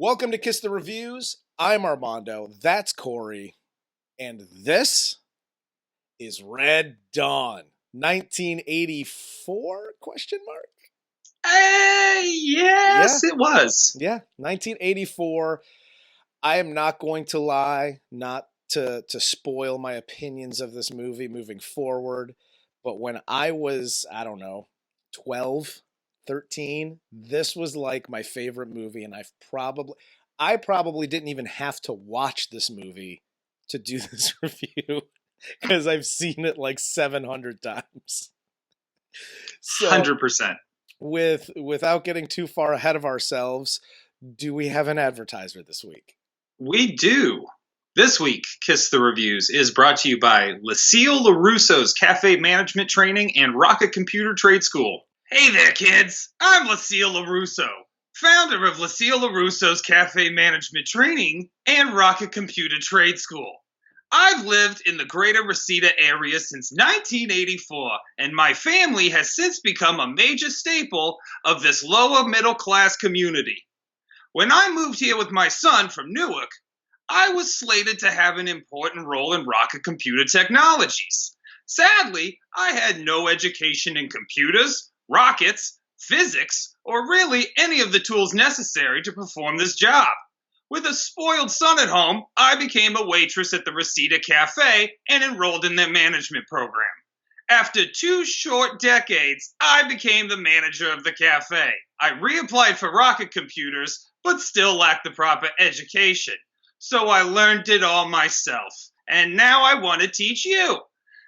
Welcome to Kiss the Reviews. I'm Armando. That's Corey. And this is Red Dawn. 1984? Question mark? Yes, it was. Yeah, 1984. I am not going to lie, not to spoil my opinions of this movie moving forward, but when I was, 12, 13, this was like my favorite movie, and I probably didn't even have to watch this movie to do this review because I've seen it like 700 times. So 100%. without getting too far ahead of ourselves, do we have an advertiser this week? We do. This week, Kiss the Reviews is brought to you by Lucille LaRusso's Cafe Management Training and Rocket Computer Trade School. Hey there, kids. I'm Lucille LaRusso, founder of Lucille LaRusso's Cafe Management Training and Rocket Computer Trade School. I've lived in the greater Reseda area since 1984, and my family has since become a major staple of this lower middle class community. When I moved here with my son from Newark, I was slated to have an important role in rocket computer technologies. Sadly, I had no education in computers, rockets, physics, or really any of the tools necessary to perform this job. With a spoiled son at home, I became a waitress at the Reseda Cafe and enrolled in their management program. After 2 short decades, I became the manager of the cafe. I reapplied for rocket computers, but still lacked the proper education. So I learned it all myself, and now I want to teach you.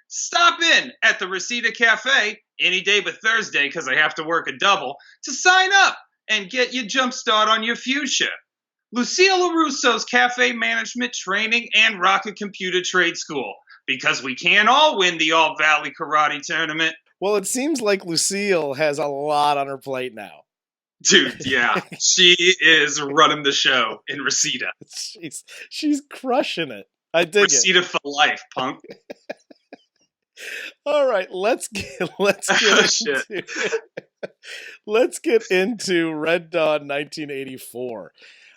Stop in at the Reseda Cafe any day but Thursday because I have to work a double to sign up and get your jump start on your future. Lucille LaRusso's Cafe Management Training and Rocket Computer Trade School, because we can't all win the All Valley Karate Tournament. Well, it seems like Lucille has a lot on her plate now. Dude, yeah, she is running the show in Reseda. She's crushing it. I dig Reseda for life, punk. All right, let's get into Red Dawn 1984.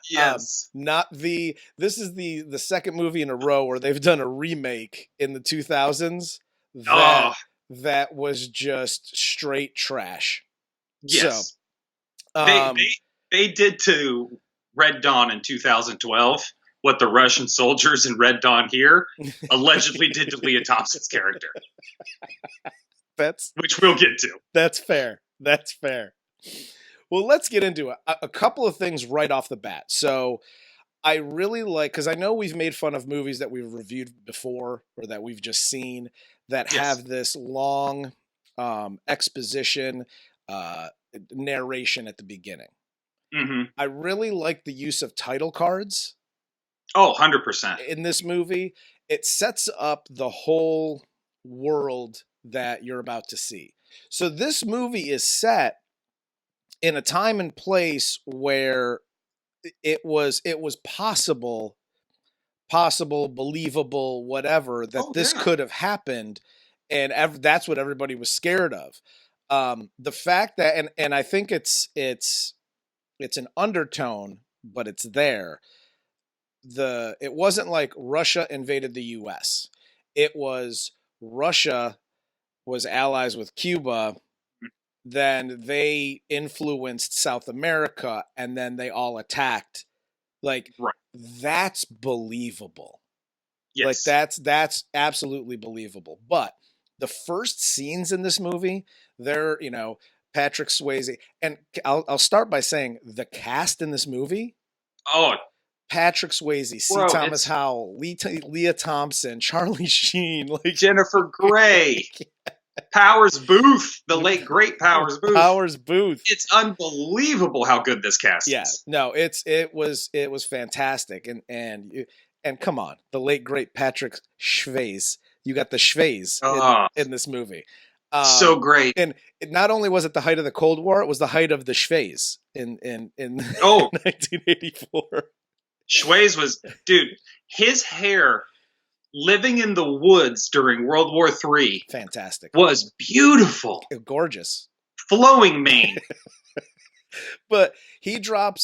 Yes. This is the second movie in a row where they've done a remake in the 2000s that was just straight trash. Yes. So, they did to Red Dawn in 2012 what the Russian soldiers in Red Dawn here allegedly did to Leah Thompson's character. Which we'll get to. That's fair. Well, let's get into it. A couple of things right off the bat. So I really like, because I know we've made fun of movies that we've reviewed before or that we've just seen that have this long exposition, narration at the beginning. Mm-hmm. I really like the use of title cards. Oh, 100%. In this movie, it sets up the whole world that you're about to see. So this movie is set in a time and place where it was possible, believable, whatever, that this could have happened, and that's what everybody was scared of. The fact that, and I think it's an undertone, but it's there. It wasn't like Russia invaded the U.S. It was Russia was allies with Cuba. Then they influenced South America, and then they all attacked. That's believable. Yes. That's absolutely believable. But the first scenes in this movie, they're, Patrick Swayze, and I'll start by saying the cast in this movie. Oh, Patrick Swayze, C. Thomas Howell, Leah Thompson, Charlie Sheen, Jennifer Grey. Powers Booth, the late great Powers Booth. It's unbelievable how good this cast is. Yeah, no, it was fantastic, and come on, the late great Patrick Swayze. You got the Swayze in this movie. So great. And not only was it the height of the Cold War, it was the height of the Swayze in 1984. Swayze was, dude, his hair living in the woods during World War III fantastic was beautiful. Gorgeous. Flowing mane. But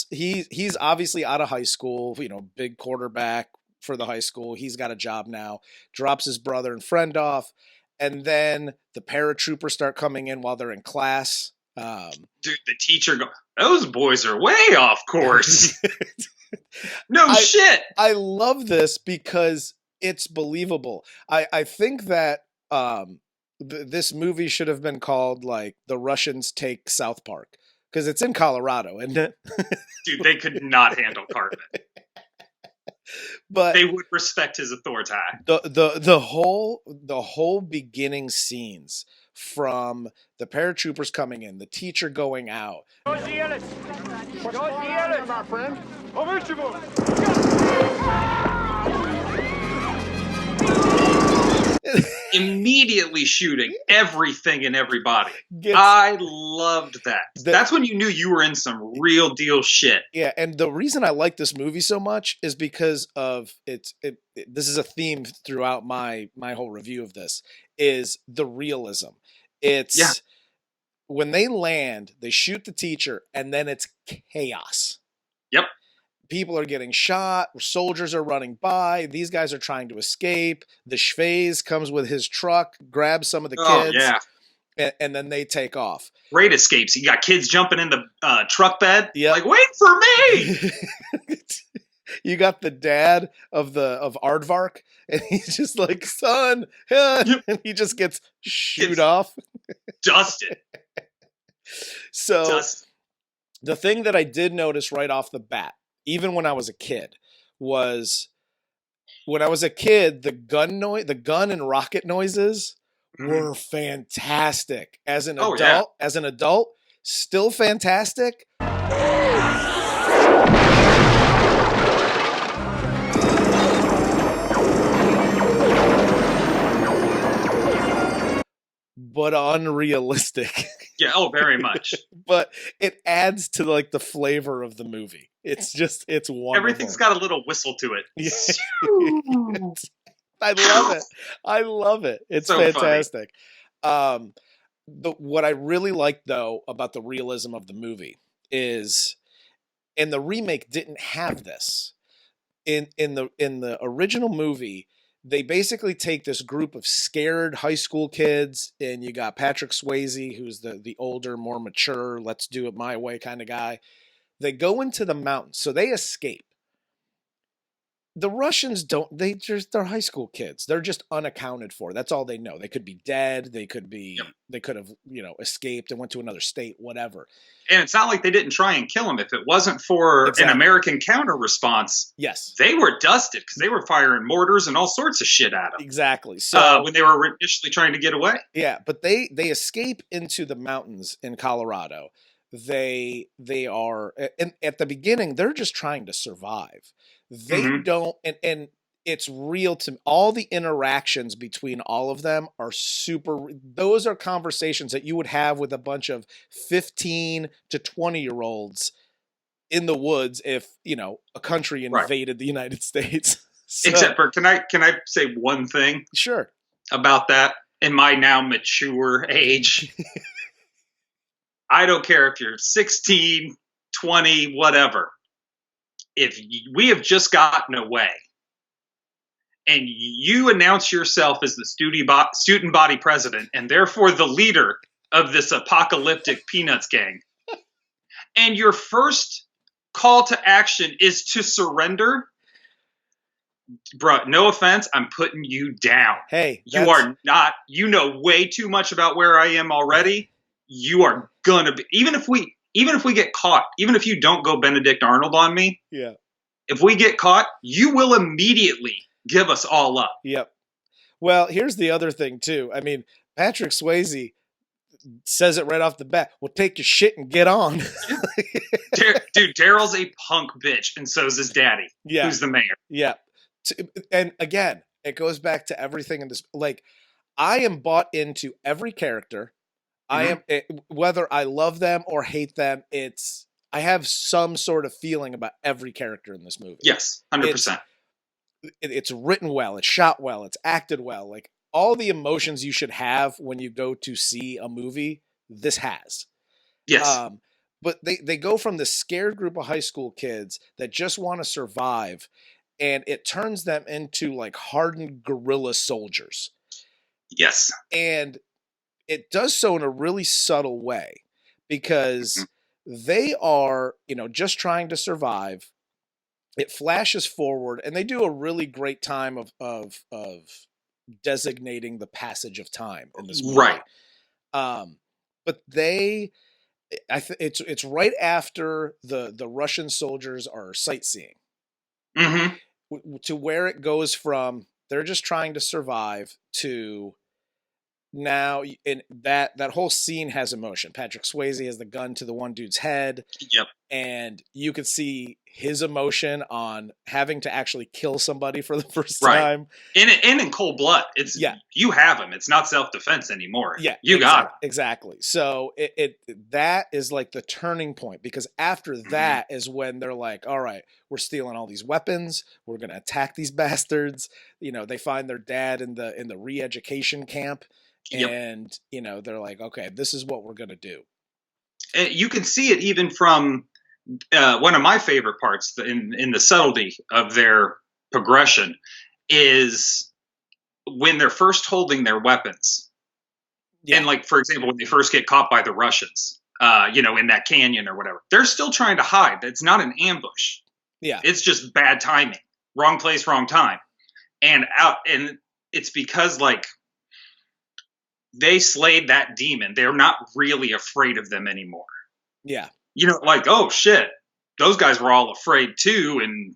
He's obviously out of high school, big quarterback for the high school. He's got a job now. Drops his brother and friend off, and then the paratroopers start coming in while they're in class. Dude, the teacher those boys are way off course. No shit. I love this because it's believable. I think that this movie should have been called like The Russians Take South Park, because it's in Colorado, isn't it? Dude, they could not handle Cartman. But they would respect his authority. The whole beginning scenes, from the paratroopers coming in, the teacher going out. What's my friend? Immediately shooting everything and everybody. I loved that. That's when you knew you were in some real deal shit. Yeah, and the reason I like this movie so much is because of this is a theme throughout my whole review of this, is the realism. It's when they land, they shoot the teacher, and then it's chaos. Yep. People are getting shot. Soldiers are running by. These guys are trying to escape. The Schweiz comes with his truck, grabs some of the kids. Yeah. And then they take off. Great escapes. You got kids jumping in the truck bed. Yep. Like, wait for me. You got the dad of Aardvark, and he's just like, son, and he just gets shoot off. Dusted. So the thing that I did notice right off the bat, even when I was a kid, was the gun and rocket noises were fantastic. As an adult, still fantastic. But unrealistic. Yeah, very much. But it adds to like the flavor of the movie. It's wonderful. Everything's got a little whistle to it. Yeah. I love it. It's so fantastic. What I really like though about the realism of the movie is, and the remake didn't have this. In the original movie, they basically take this group of scared high school kids, and you got Patrick Swayze, who's the older, more mature, let's do it my way kind of guy. They go into the mountains, so they escape. The Russians they're high school kids. They're just unaccounted for. That's all they know. They could be dead. They could have, escaped and went to another state, whatever. And it's not like they didn't try and kill him. If it wasn't for an American counter response, yes, they were dusted because they were firing mortars and all sorts of shit at them. Exactly. So when they were initially trying to get away. Yeah, but they escape into the mountains in Colorado. They are, and at the beginning, they're just trying to survive. They don't, and it's real to all the interactions between all of them are super. Those are conversations that you would have with a bunch of 15 to 20-year-olds in the woods if, a country invaded the United States. So, except for, can I say one thing? Sure. About that in my now mature age? I don't care if you're 16, 20, whatever. If we have just gotten away and you announce yourself as the student body president and therefore the leader of this apocalyptic Peanuts gang, and your first call to action is to surrender, bro, no offense, I'm putting you down. Hey, you are not, way too much about where I am already. You are gonna be, even if we get caught, even if you don't go Benedict Arnold on me, if we get caught, you will immediately give us all up. Yep. Well, here's the other thing too. I mean, Patrick Swayze says it right off the bat. Well, take your shit and get on. Dude, Daryl's a punk bitch, and so's his daddy, who's the mayor. Yeah. And again, it goes back to everything in this. Like, I am bought into every character. I am, whether I love them or hate them, I have some sort of feeling about every character in this movie. Yes, 100%. It's written well, it's shot well, it's acted well. Like, all the emotions you should have when you go to see a movie, this has. Yes. but they go from this scared group of high school kids that just want to survive, and it turns them into like hardened guerrilla soldiers. Yes. And it does so in a really subtle way because they are, just trying to survive. It flashes forward, and they do a really great time of designating the passage of time in this movie. Right. But it's right after the Russian soldiers are sightseeing, to where it goes from they're just trying to survive to now, and that whole scene has emotion. Patrick Swayze has the gun to the one dude's head. Yep. And you could see his emotion on having to actually kill somebody for the first time. In cold blood. It's you have him. It's not self-defense anymore. Yeah. You got him. Exactly. So that is like the turning point, because after that is when they're like, all right, we're stealing all these weapons. We're going to attack these bastards. They find their dad in the re-education camp. And, they're like, okay, this is what we're going to do. You can see it even from one of my favorite parts in the subtlety of their progression is when they're first holding their weapons. Yeah. And like, for example, when they first get caught by the Russians, in that canyon or whatever, they're still trying to hide. It's not an ambush. Yeah. It's just bad timing, wrong place, wrong time. And it's because like, they slayed that demon. They're not really afraid of them anymore. Yeah. Like, oh shit, those guys were all afraid too. And,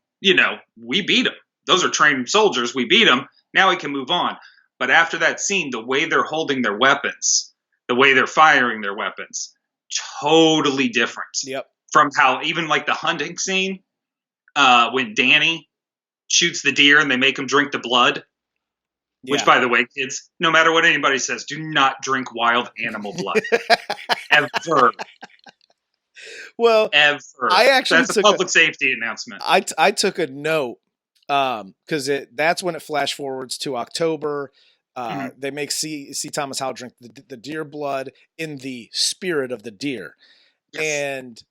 we beat them. Those are trained soldiers. We beat them. Now we can move on. But after that scene, the way they're holding their weapons, the way they're firing their weapons, totally different. Yep. From how even like the hunting scene, when Danny shoots the deer and they make him drink the blood. Which, by the way, kids, no matter what anybody says, do not drink wild animal blood. Ever. Well, ever. That's a public safety announcement. I took a note because that's when it flash forwards to October. They make C. Thomas Howell drink the deer blood in the spirit of the deer. Yes. And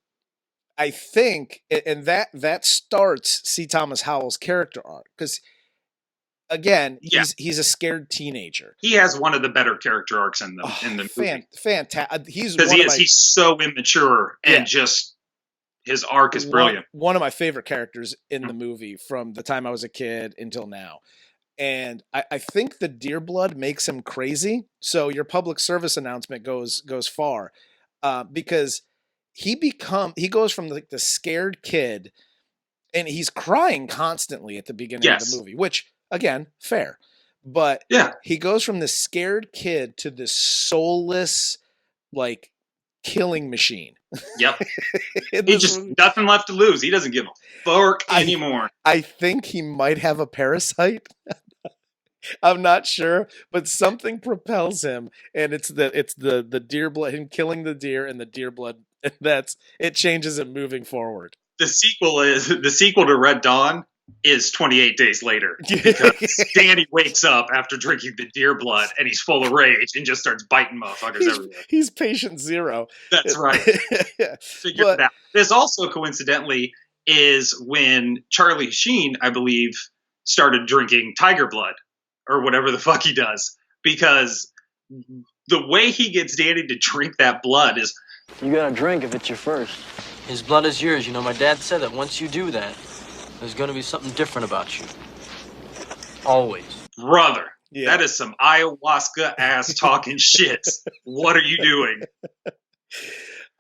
I think, and that starts C. Thomas Howell's character arc, because again, he's a scared teenager. He has one of the better character arcs in the movie. Fantastic. He's so immature and just his arc is brilliant. One of my favorite characters in the movie from the time I was a kid until now. And I think the deer blood makes him crazy. So your public service announcement goes far, because he goes from like the scared kid, and he's crying constantly at the beginning of the movie, which, again, fair. But he goes from this scared kid to this soulless, like, killing machine. Yep. He just nothing left to lose. He doesn't give a fuck anymore. I think he might have a parasite. I'm not sure, but something propels him, and it's the deer blood, him killing the deer and the deer blood. It changes him moving forward. The sequel to Red Dawn is 28 days later, because Danny wakes up after drinking the deer blood and he's full of rage and just starts biting motherfuckers everywhere. He's patient zero. That's right. Figure it out. This also coincidentally is when Charlie Sheen, I believe, started drinking tiger blood or whatever the fuck he does, because the way he gets Danny to drink that blood is, you gotta drink if it's your first. His blood is yours. My dad said that once you do that, there's going to be something different about you. Always. Brother, that is some ayahuasca-ass talking shit. What are you doing?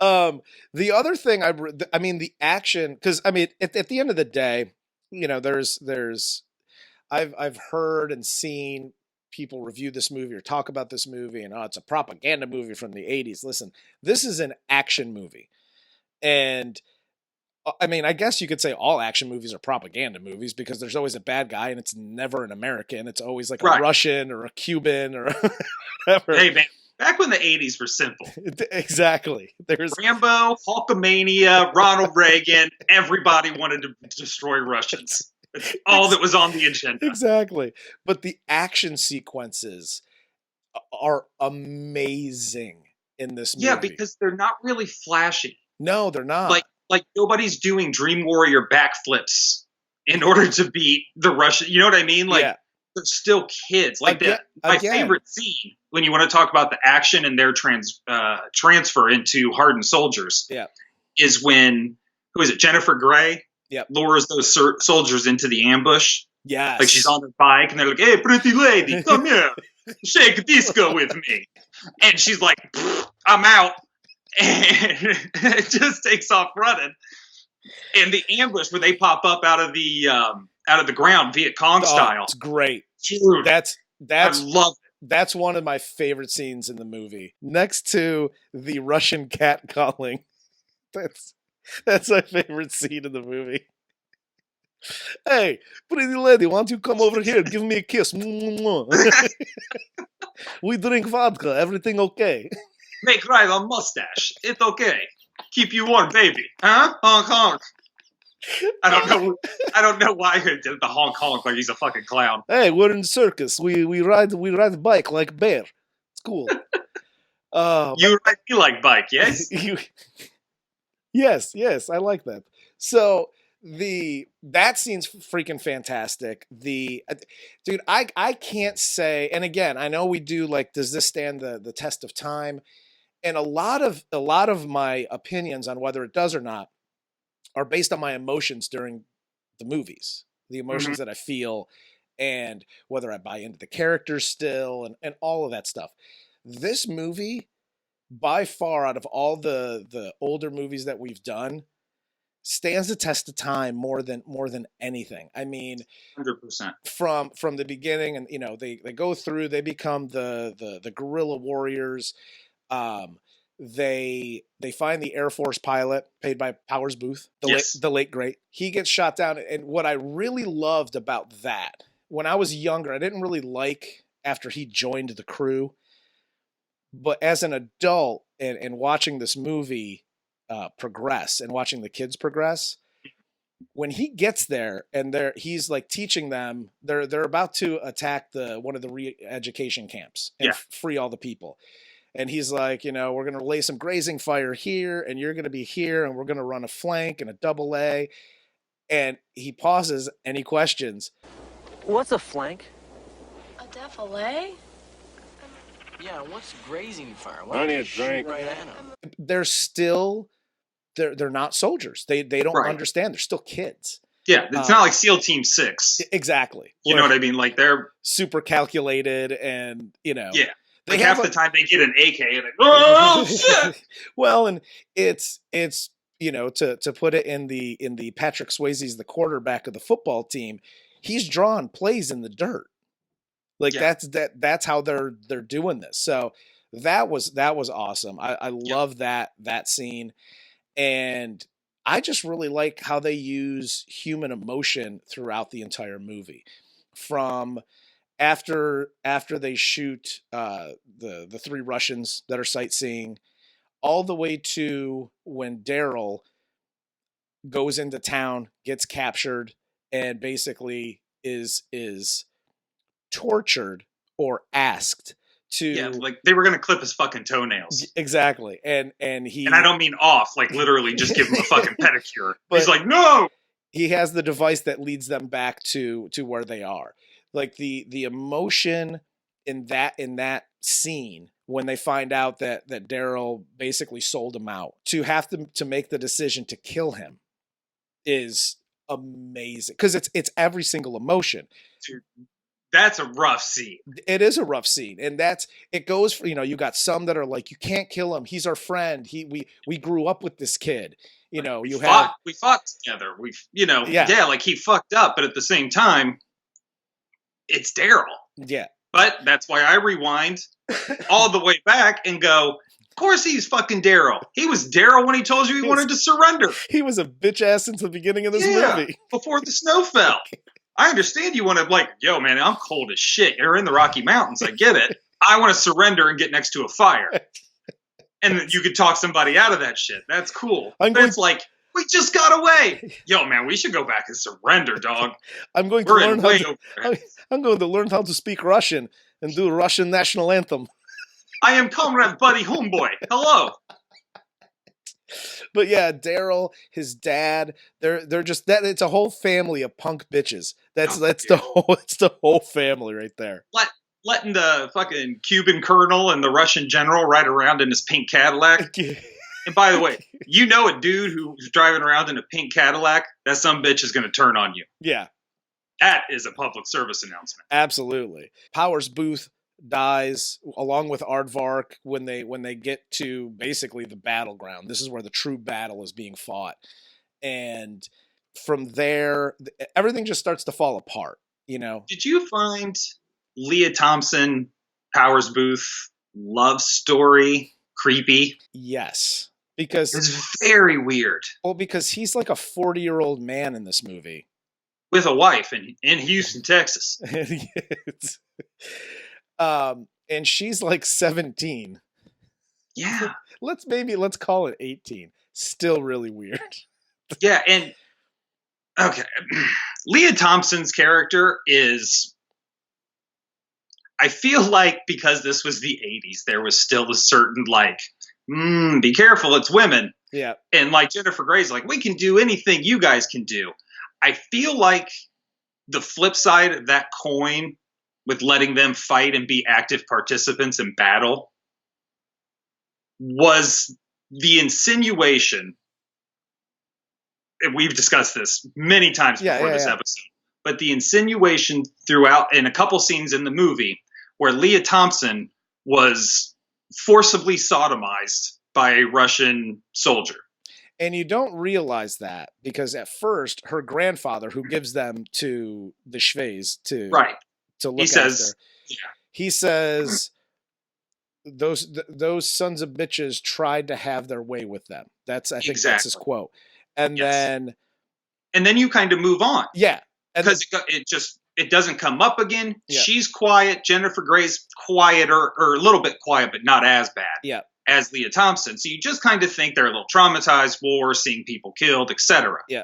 The other thing, the action, because, at the end of the day, I've heard and seen people review this movie or talk about this movie, and it's a propaganda movie from the 80s. Listen, this is an action movie. And I guess you could say all action movies are propaganda movies, because there's always a bad guy, and it's never an American. It's always like a Russian or a Cuban or whatever. Hey, man, back when the 80s were simple. Exactly. There's Rambo, Hulkamania, Ronald Reagan. Everybody wanted to destroy Russians. That's all that was on the agenda. Exactly. But the action sequences are amazing in this movie. Yeah, because they're not really flashy. No, they're not. Like nobody's doing Dream Warrior backflips in order to beat the Russian. You know what I mean? Like they're still kids. Like my favorite scene when you want to talk about the action and their transfer into hardened soldiers. Yeah. Is when who is it? Jennifer Grey. Yep. Lures those soldiers into the ambush. Yes. Like she's on her bike and they're like, "Hey, pretty lady, come here, shake a disco with me," and she's like, "I'm out." And it just takes off running. And the ambush where they pop up out of the ground, Viet Cong style. It's great. Dude, I love it. That's one of my favorite scenes in the movie. Next to the Russian cat calling. That's my favorite scene in the movie. Hey, pretty lady, why don't you come over here? Give me a kiss. We drink vodka. Everything okay? Make right on mustache. It's okay. Keep you warm, baby. Huh? Honk honk. I don't know why he did the honk honk like he's a fucking clown. Hey, we're in circus. We ride a bike like bear. It's cool. You ride me like bike, yes? Yes, I like that. So that scene's freaking fantastic. Dude, I can't say, and again, I know we do like, does this stand the test of time? And a lot of my opinions on whether it does or not are based on my emotions during the movies, the emotions that I feel, and whether I buy into the characters still, and all of that stuff. This movie, by far, out of all the older movies that we've done, stands the test of time more than anything. I mean, 100%. From the beginning, and they go through, they become the guerrilla warriors. They find the Air Force pilot paid by Powers Booth, the late great. He gets shot down, and what I really loved about that, when I was younger, I didn't really like after he joined the crew, but as an adult and watching this movie progress and watching the kids progress, when he gets there and he's like teaching them, they're about to attack one of the re-education camps and free all the people. And he's like, we're going to lay some grazing fire here, and you're going to be here, and we're going to run a flank and a double A. And he pauses and he questions, What's a flank? A defilé? Yeah, what's grazing fire? I need a drink. Right at 'em? they're still, they're not soldiers. They don't understand. They're still kids. Yeah, it's not like SEAL Team 6. Exactly. You know what I mean? Like they're super calculated and, Yeah. Like half the time they get an AK and like, oh shit. Well, and it's to put it in the Patrick Swayze's the quarterback of the football team, he's drawn plays in the dirt. Like that's how they're doing this. So that was awesome. I love that scene, and I just really like how they use human emotion throughout the entire movie. From after they shoot the three Russians that are sightseeing, all the way to when Daryl goes into town, gets captured, and basically is tortured or asked to like they were gonna clip his fucking toenails. Exactly. And I don't mean off, like literally just give him a fucking pedicure. He's like, no. He has the device that leads them back to where they are. Like the emotion in that scene when they find out that Daryl basically sold him out, to have to make the decision to kill him is amazing, because it's every single emotion. Dude, that's a rough scene. It is a rough scene, and it goes for, you got some that are like, you can't kill him, he's our friend, we grew up with this kid, we fought together, like he fucked up, but at the same time it's Daryl. Yeah. But that's why I rewind all the way back and go, of course he's fucking Daryl. He was Daryl when he told you he wanted to surrender. He was a bitch ass since the beginning of this movie. Before the snow fell. I understand you want to, like, yo, man, I'm cold as shit. You're in the Rocky Mountains. I get it. I want to surrender and get next to a fire. And you could talk somebody out of that shit. That's cool. It's like, we just got away. Yo, man, we should go back and surrender, dog. I'm going to learn how to speak Russian and do a Russian national anthem. I am Comrade Buddy Homeboy. Hello. But yeah, Daryl, his dad, they're just that. It's a whole family of punk bitches. That's the whole. It's the whole family right there. Letting the fucking Cuban colonel and the Russian general ride around in his pink Cadillac. And by the way, you know a dude who's driving around in a pink Cadillac, that some bitch is going to turn on you. Yeah. That is a public service announcement. Absolutely. Powers Booth dies along with Aardvark when they get to basically the battleground. This is where the true battle is being fought. And from there, everything just starts to fall apart, you know? Did you find Leah Thompson, Powers Booth love story creepy? Yes. Because it's very weird. Well, because he's like a 40-year-old man in this movie. With a wife in Houston, Texas. And she's like 17. Yeah. Let's call it 18. Still really weird. Yeah, and okay. Leah Thompson's character is, I feel like because this was the 80s, there was still a certain like, be careful, it's women. Yeah. And like Jennifer Grey's like, we can do anything you guys can do. I feel like the flip side of that coin with letting them fight and be active participants in battle was the insinuation, and we've discussed this many times before this episode, but the insinuation throughout in a couple scenes in the movie where Leah Thompson was forcibly sodomized by a Russian soldier. And you don't realize that because at first her grandfather, who gives them to the Schweiz to look after, he says those sons of bitches tried to have their way with them. I think that's his quote. And then you kind of move on. Yeah. Because it doesn't come up again. Yeah. She's quiet. Jennifer Grey's quieter, or a little bit quiet, but not as bad. Yeah. As Leah Thompson. So you just kind of think they're a little traumatized, war, seeing people killed, etc. Yeah.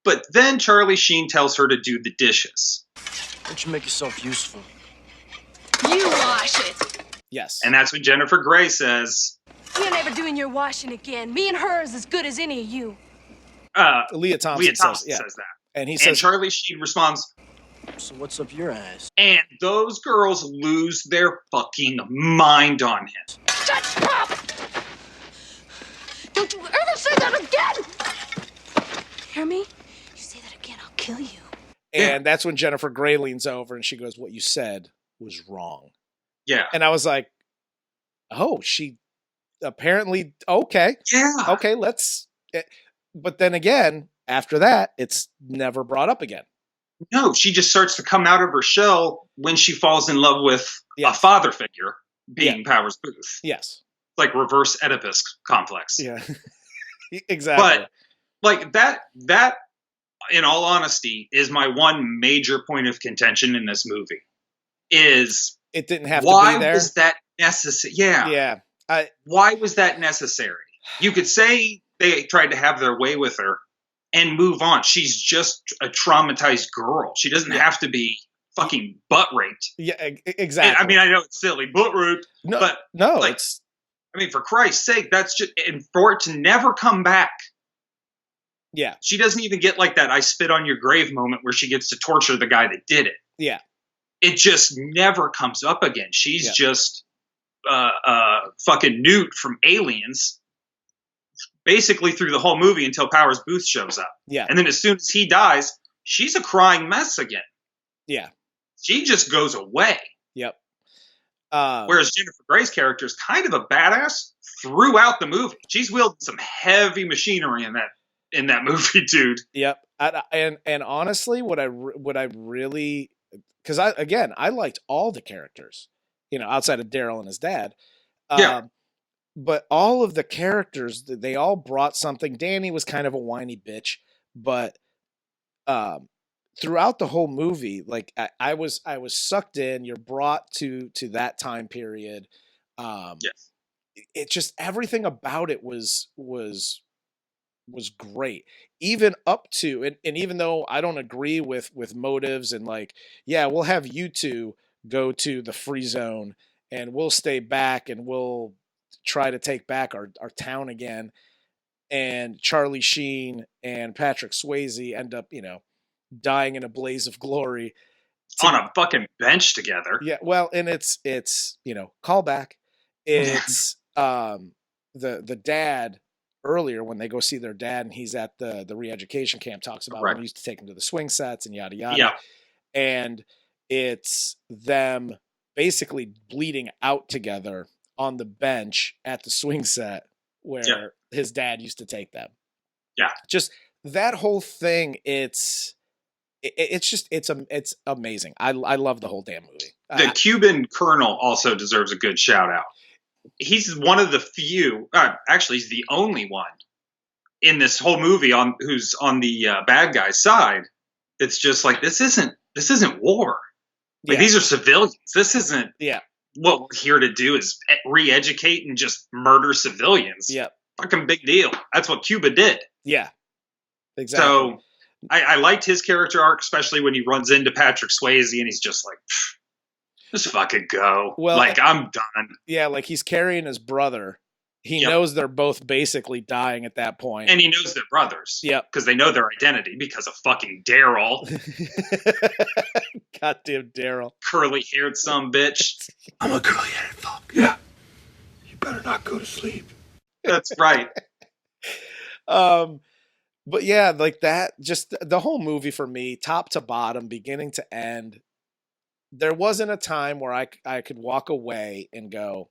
But then Charlie Sheen tells her to do the dishes. Why don't you make yourself useful? You wash it. Yes. And that's when Jennifer Grey says, "You're never doing your washing again. Me and her is as good as any of you." Leah Thompson says that. And he says, and Charlie Sheen responds, "So what's up your ass?" And those girls lose their fucking mind on him. Shut up! Don't you ever say that again! Hear me? You say that again, I'll kill you. And that's when Jennifer Grey leans over and she goes, "What you said was wrong." Yeah. And I was like, oh, she apparently, okay. Yeah. Okay, let's. But then again, after that, it's never brought up again. No, she just starts to come out of her shell when she falls in love with a father figure, being Powers Booth. Yes. Like reverse Oedipus complex. Yeah. Exactly. But like that, in all honesty, is my one major point of contention in this movie. Is it didn't have to be there? Why was that necessary? Yeah. Yeah. Why was that necessary? You could say they tried to have their way with her and move on. She's just a traumatized girl. She doesn't have to be fucking butt raped. Yeah, exactly. And, I mean, I know it's silly, butt raped. No, but no, like, I mean, for Christ's sake, that's just, and for it to never come back. Yeah. She doesn't even get like that I spit on your grave moment where she gets to torture the guy that did it. Yeah. It just never comes up again. She's just fucking Newt from Aliens, basically through the whole movie until Powers Booth shows up. Yeah. And then as soon as he dies, she's a crying mess again. Yeah. She just goes away. Yep. Whereas Jennifer Grey's character is kind of a badass throughout the movie. She's wielding some heavy machinery in that movie, dude. Yep. And honestly, what I really, because I liked all the characters, outside of Daryl and his dad. But all of the characters, they all brought something. Danny was kind of a whiny bitch, but throughout the whole movie, like I was sucked in. You're brought to that time period. Yes. It just, everything about it was great, even up to, and even though I don't agree with motives and like, yeah, we'll have you two go to the free zone and we'll stay back and we'll try to take back our town again. and Charlie Sheen and Patrick Swayze end up, dying in a blaze of glory. On a fucking bench together. Yeah, well, and it's callback. It's the dad earlier when they go see their dad and he's at the re-education camp talks about when he used to take him to the swing sets and yada yada. Yeah. And it's them basically bleeding out together on the bench at the swing set where his dad used to take them. Yeah. Just that whole thing, it's amazing. I love the whole damn movie. The Cuban colonel also deserves a good shout out. He's one of the few, actually he's the only one in this whole movie who's on the bad guy's side. It's just like, this isn't war. Like, these are civilians. This isn't what we're here to do is re-educate and just murder civilians. Yeah. Fucking big deal. That's what Cuba did. Yeah. Exactly. So I liked his character arc, especially when he runs into Patrick Swayze and he's just like, just fucking go. Well, like, I'm done. Yeah, like he's carrying his brother. He knows they're both basically dying at that point. And he knows they're brothers. Yep. Because they know their identity because of fucking Daryl. Goddamn Daryl. Curly-haired some bitch. I'm a curly-haired fuck. Yeah. You better not go to sleep. That's right. But yeah, like that, just the whole movie for me, top to bottom, beginning to end, there wasn't a time where I could walk away and go,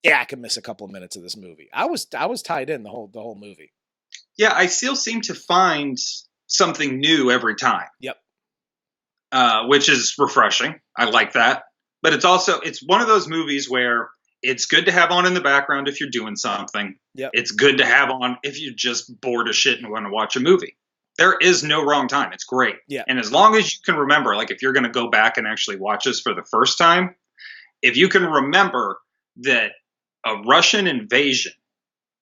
yeah, I could miss a couple of minutes of this movie. I was tied in the whole movie. Yeah, I still seem to find something new every time. Yep. Which is refreshing. I like that. But it's one of those movies where it's good to have on in the background if you're doing something. Yep. It's good to have on if you're just bored as shit and want to watch a movie. There is no wrong time. It's great. Yeah. And as long as you can remember, like if you're going to go back and actually watch this for the first time, if you can remember that a Russian invasion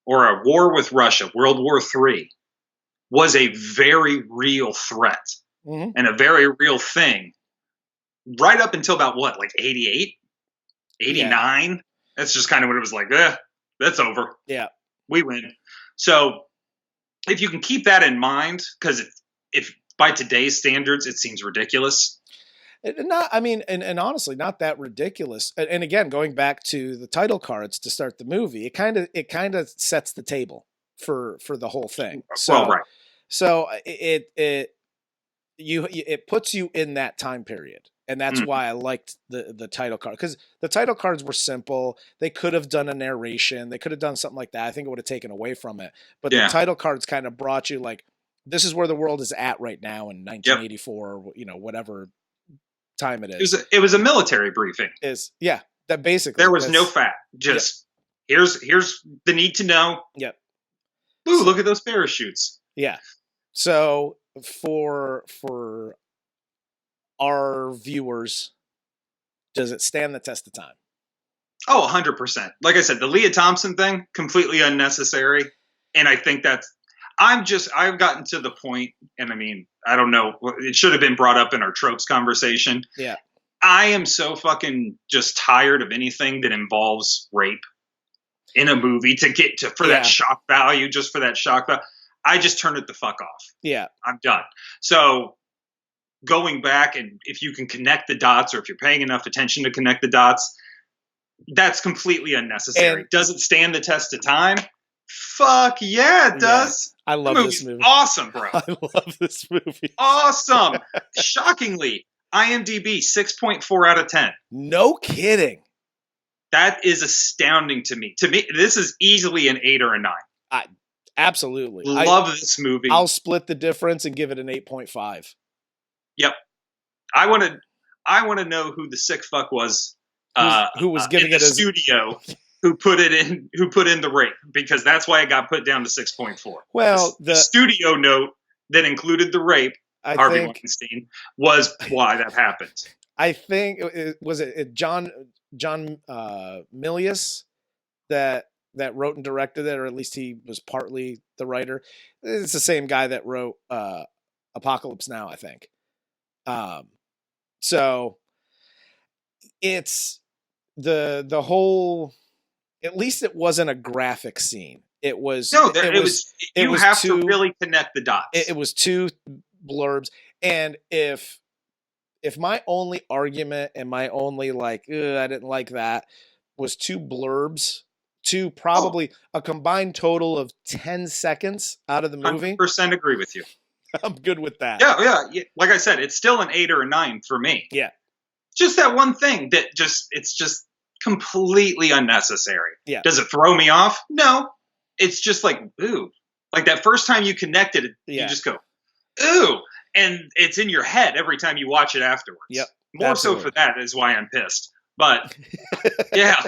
or a war with Russia, World War III, was a very real threat and a very real thing right up until about what, like 88, 89? Yeah. That's just kind of when it was like, that's over. Yeah. We win. So if you can keep that in mind, because if by today's standards, it seems ridiculous. And honestly, not that ridiculous. And again, going back to the title cards to start the movie, it kind of sets the table for the whole thing. So, right. So it puts you in that time period. And that's why I liked the title card, because the title cards were simple. They could have done a narration. They could have done something like that. I think it would have taken away from it. But the title cards kind of brought you like, this is where the world is at right now in 1984, or, whatever time it is. It was a military briefing. That basically there was no fat. Just here's the need to know. Yep. Ooh, look at those parachutes. Yeah. So for our viewers, does it stand the test of time? Oh, 100%. Like I said, the Leah Thompson thing, completely unnecessary. And I think I've gotten to the point, and I mean, I don't know, it should have been brought up in our tropes conversation. Yeah. I am so fucking just tired of anything that involves rape in a movie for that shock value, just for that shock value. I just turn it the fuck off. Yeah. I'm done. So going back, and if you can connect the dots, or if you're paying enough attention to connect the dots, that's completely unnecessary. Does it stand the test of time? Fuck yeah, it does. I love this movie. Awesome, bro. I love this movie. Awesome. Shockingly, IMDb 6.4 out of 10. No kidding. That is astounding to me. To me, this is easily an 8 or a 9. Absolutely. Love this movie. I'll split the difference and give it an 8.5. Yep. I want to know who the sick fuck was. Who was giving in the studio? Who put in the rape? Because that's why it got put down to 6.4. Well, the studio note that included the rape, Harvey Weinstein, was why that happened. I think was John Milius that wrote and directed it, or at least he was partly the writer. It's the same guy that wrote Apocalypse Now, I think. So it's the whole, at least it wasn't a graphic scene. It was No, it was. it You was have too, to really connect the dots. it was two blurbs. And if my only argument and my only like, I didn't like that, was two blurbs, probably a combined total of 10 seconds out of the movie, 100% agree with you. I'm good with that. Yeah. Like I said, it's still an 8 or a 9 for me. Yeah. Just that one thing that it's just completely unnecessary. Yeah. Does it throw me off? No. It's just like, ooh. Like that first time you connected it, Yeah. you just go, ooh. And it's in your head every time you watch it afterwards. Yep. More Absolutely. so for that is why I'm pissed. But yeah,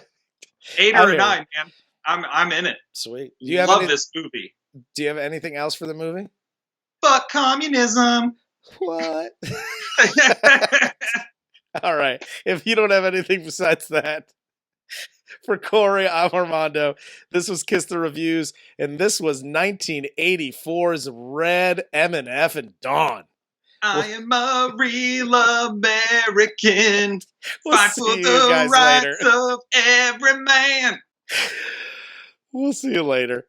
8 I or a hear 9, man. I'm in it. Sweet. Love this movie. Do you have anything else for the movie? Fuck communism. What? All right. If you don't have anything besides that, for Corey, I'm Armando. This was Kiss the Reviews, and this was 1984's Red M&F and Dawn. I am a real American. We'll Fight see for you the guys rights later. of every man. We'll see you later.